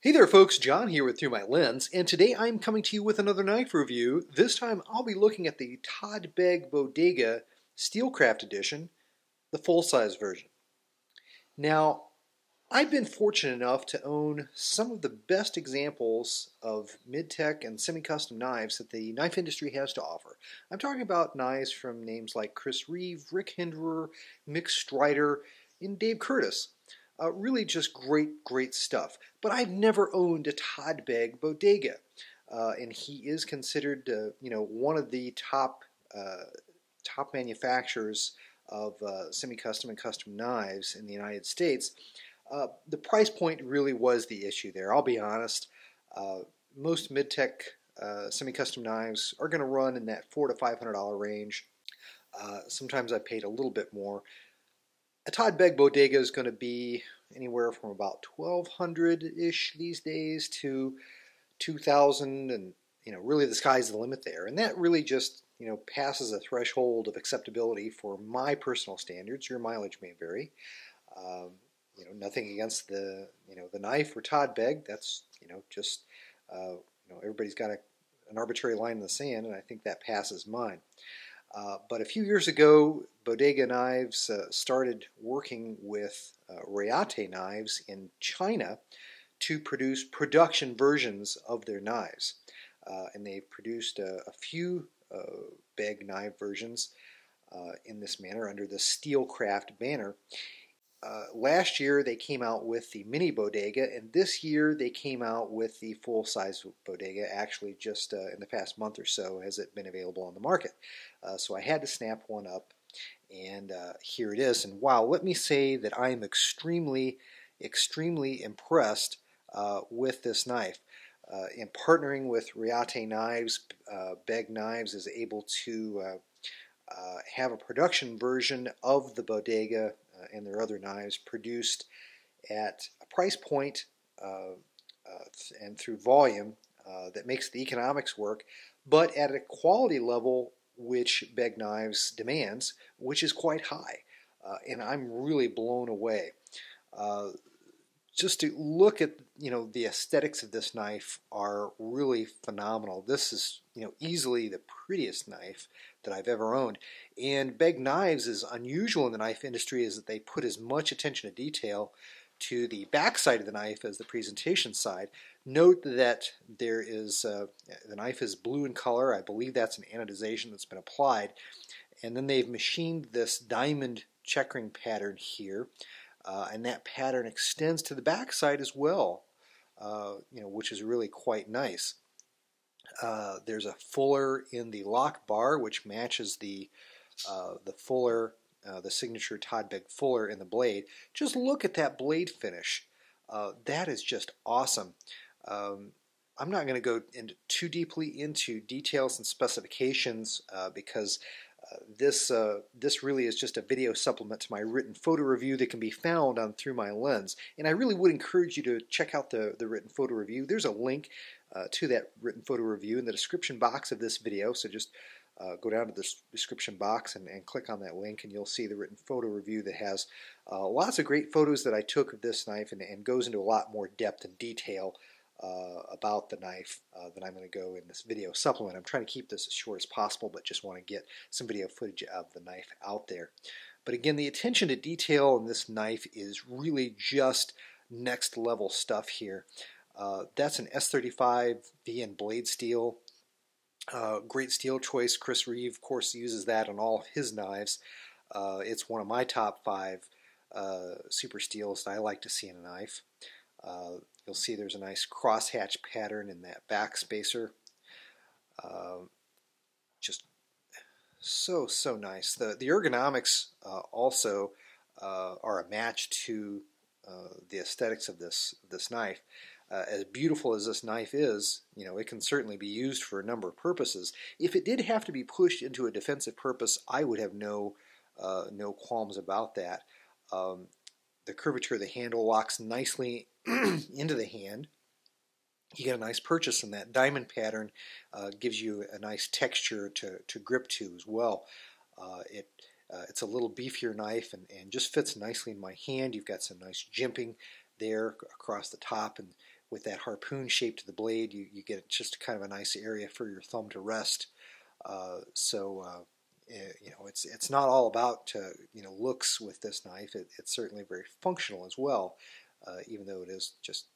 Hey there folks, John here with Through My Lens, and today I'm coming to you with another knife review. This time I'll be looking at the Todd Begg Bodega Steelcraft Edition, the full-size version. Now, I've been fortunate enough to own some of the best examples of mid-tech and semi-custom knives that the knife industry has to offer. I'm talking about knives from names like Chris Reeve, Rick Hinderer, Mick Strider, and Dave Curtis. Really just great stuff. But I've never owned a Todd Begg Bodega, and he is considered, one of the top manufacturers of semi-custom and custom knives in the United States. The price point really was the issue there. I'll be honest. Most mid-tech semi-custom knives are going to run in that $400 to $500 range. Sometimes I paid a little bit more. A Todd Begg Bodega is going to be anywhere from about $1,200-ish these days to $2,000, and really the sky's the limit there. And that really just passes a threshold of acceptability for my personal standards. Your mileage may vary. Nothing against the knife or Todd Begg. That's just everybody's got an arbitrary line in the sand, and I think that passes mine. But a few years ago, Bodega Knives started working with Rayate Knives in China to produce production versions of their knives. And they've produced a few Begg knife versions in this manner under the Steelcraft banner. Last year they came out with the mini Bodega, and this year they came out with the full-size Bodega. Actually, just in the past month or so has it been available on the market. So I had to snap one up, and here it is. And wow, let me say that I am extremely impressed with this knife. In partnering with Rayate Knives, Begg Knives is able to have a production version of the Bodega and their other knives produced at a price point and through volume that makes the economics work, but at a quality level which Begg Knives demands, which is quite high. And I'm really blown away. Just to look at the aesthetics of this knife are really phenomenal. This is easily the prettiest knife that I've ever owned. And Begg Knives is unusual in the knife industry is that they put as much attention to detail to the back side of the knife as the presentation side. Note that there is the knife is blue in color. I believe that's an anodization that's been applied, and then they've machined this diamond checkering pattern here. And that pattern extends to the back side as well, which is really quite nice. There's a fuller in the lock bar, which matches the fuller, the signature Todd Begg fuller in the blade. Just look at that blade finish. That is just awesome. I'm not going to go too deeply into details and specifications because this really is just a video supplement to my written photo review that can be found on Through My Lens. And I really would encourage you to check out the written photo review. There's a link to that written photo review in the description box of this video, so just go down to the description box and click on that link, and you'll see the written photo review that has lots of great photos that I took of this knife and goes into a lot more depth and detail about the knife than I'm going to go in this video supplement. I'm trying to keep this as short as possible, but just want to get some video footage of the knife out there. But again, the attention to detail in this knife is really just next level stuff here. That's an S35 VN blade steel. Great steel choice. Chris Reeve, of course, uses that on all of his knives. It's one of my top 5 super steels that I like to see in a knife. You'll see there's a nice crosshatch pattern in that back spacer. Just so nice. The ergonomics also are a match to the aesthetics of this knife. As beautiful as this knife is, it can certainly be used for a number of purposes. If it did have to be pushed into a defensive purpose, I would have no qualms about that. The curvature of the handle locks nicely into the hand. You get a nice purchase, and that diamond pattern gives you a nice texture to grip to as well. It's a little beefier knife and just fits nicely in my hand. You've got some nice jimping there across the top, and with that harpoon shape to the blade, you get just kind of a nice area for your thumb to rest. It's not all about looks with this knife. It's certainly very functional as well, even though it is just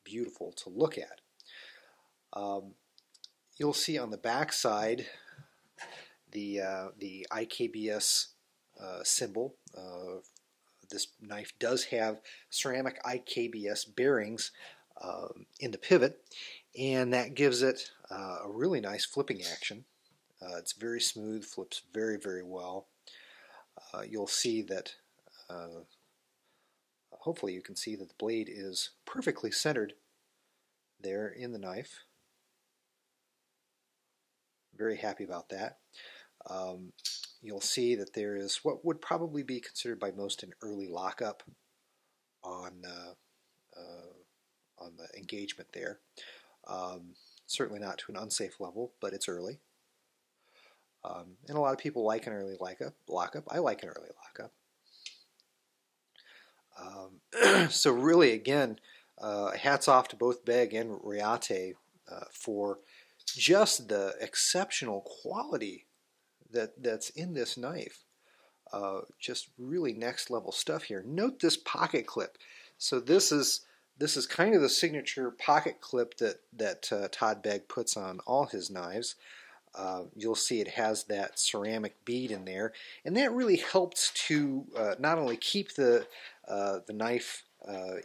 beautiful to look at. You'll see on the back side the IKBS symbol. This knife does have ceramic IKBS bearings in the pivot, and that gives it a really nice flipping action. It's very smooth, flips very, very well. You'll see that, hopefully you can see that the blade is perfectly centered there in the knife. Very happy about that. You'll see that there is what would probably be considered by most an early lockup on the engagement there. Certainly not to an unsafe level, but it's early. And a lot of people like an early lockup. I like an early lockup. So really, again, hats off to both Begg and Reate for just the exceptional quality that's in this knife. Just really next level stuff here. Note this pocket clip. So this is kind of the signature pocket clip that Todd Begg puts on all his knives. You'll see it has that ceramic bead in there, and that really helps to not only keep the knife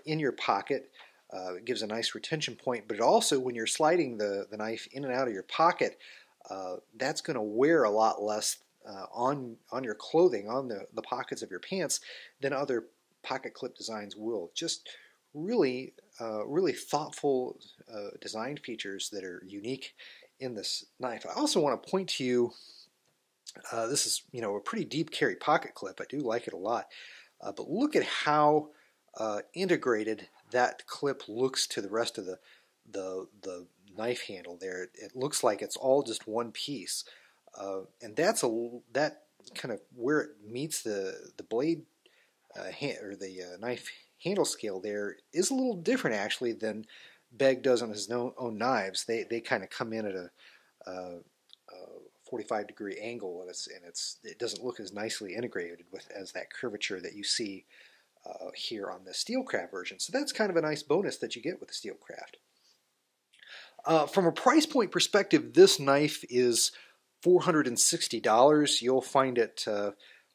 in your pocket, it gives a nice retention point, but it also, when you're sliding the knife in and out of your pocket, that's going to wear a lot less on your clothing, on the pockets of your pants, than other pocket clip designs will. Just really thoughtful design features that are unique in this knife. I also want to point to you, this is a pretty deep carry pocket clip. I do like it a lot, but look at how integrated that clip looks to the rest of the knife handle there. It looks like it's all just one piece, and that kind of where it meets the blade or the knife handle scale there is a little different actually than Begg does on his own knives. They kind of come in at a 45-degree angle, and it doesn't look as nicely integrated as that curvature that you see here on the Steelcraft version. So that's kind of a nice bonus that you get with the Steelcraft. From a price point perspective, this knife is $460. You'll find it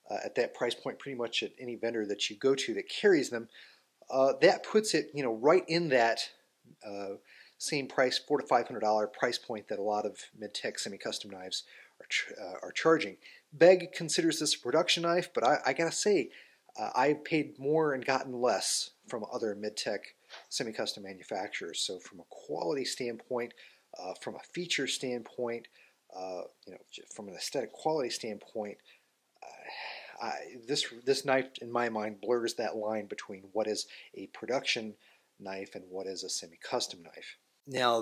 at that price point pretty much at any vendor that you go to that carries them. That puts it, right in that same price, $400 to $500 price point that a lot of mid-tech semi-custom knives are charging. Begg considers this a production knife, but I gotta say, I've paid more and gotten less from other mid-tech semi-custom manufacturers. So from a quality standpoint, from a feature standpoint, from an aesthetic quality standpoint, this knife, in my mind, blurs that line between what is a production knife and what is a semi-custom knife. Now,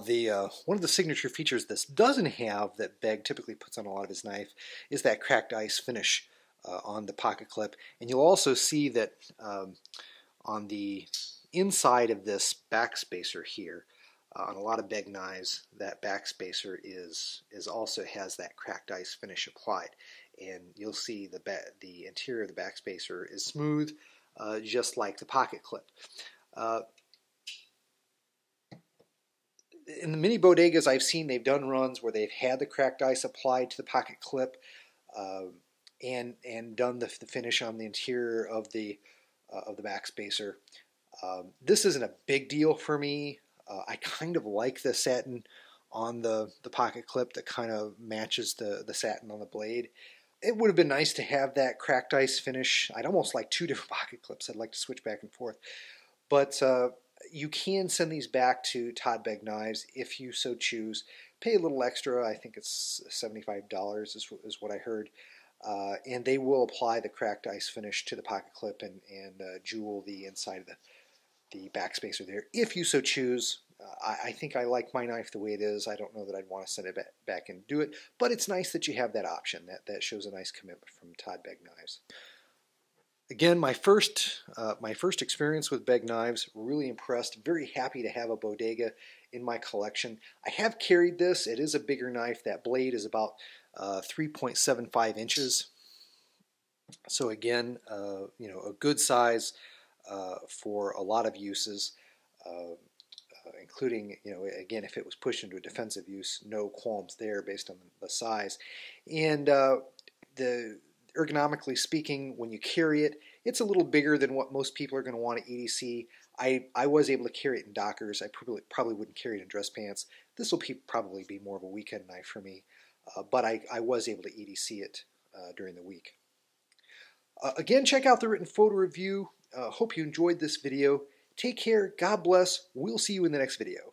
one of the signature features this doesn't have that Begg typically puts on a lot of his knife is that cracked ice finish on the pocket clip. And you'll also see that on the inside of this backspacer here, on a lot of Begg knives, that backspacer also has that cracked ice finish applied. And you'll see the interior of the backspacer is smooth, just like the pocket clip. In the mini bodegas I've seen, they've done runs where they've had the cracked ice applied to the pocket clip and done the finish on the interior of the backspacer. This isn't a big deal for me. I kind of like the satin on the pocket clip that kind of matches the satin on the blade. It would have been nice to have that cracked ice finish. I'd almost like two different pocket clips. I'd like to switch back and forth. But you can send these back to Todd Begg Knives if you so choose. Pay a little extra. I think it's $75 is what I heard. And they will apply the cracked ice finish to the pocket clip and jewel the inside of the backspacer there if you so choose. I think I like my knife the way it is. I don't know that I'd want to send it back and do it, but it's nice that you have that option. That shows a nice commitment from Todd Begg Knives. Again, my first experience with Begg knives, really impressed. Very happy to have a Bodega in my collection. I have carried this. It is a bigger knife. That blade is about 3.75 inches. So again, a good size for a lot of uses, including, again, if it was pushed into a defensive use, no qualms there based on the size. And the ergonomically speaking, when you carry it, it's a little bigger than what most people are going to want at EDC. I was able to carry it in Dockers. I probably wouldn't carry it in dress pants. This will probably be more of a weekend knife for me, but I was able to EDC it during the week. Again, check out the written photo review. Hope you enjoyed this video. Take care. God bless. We'll see you in the next video.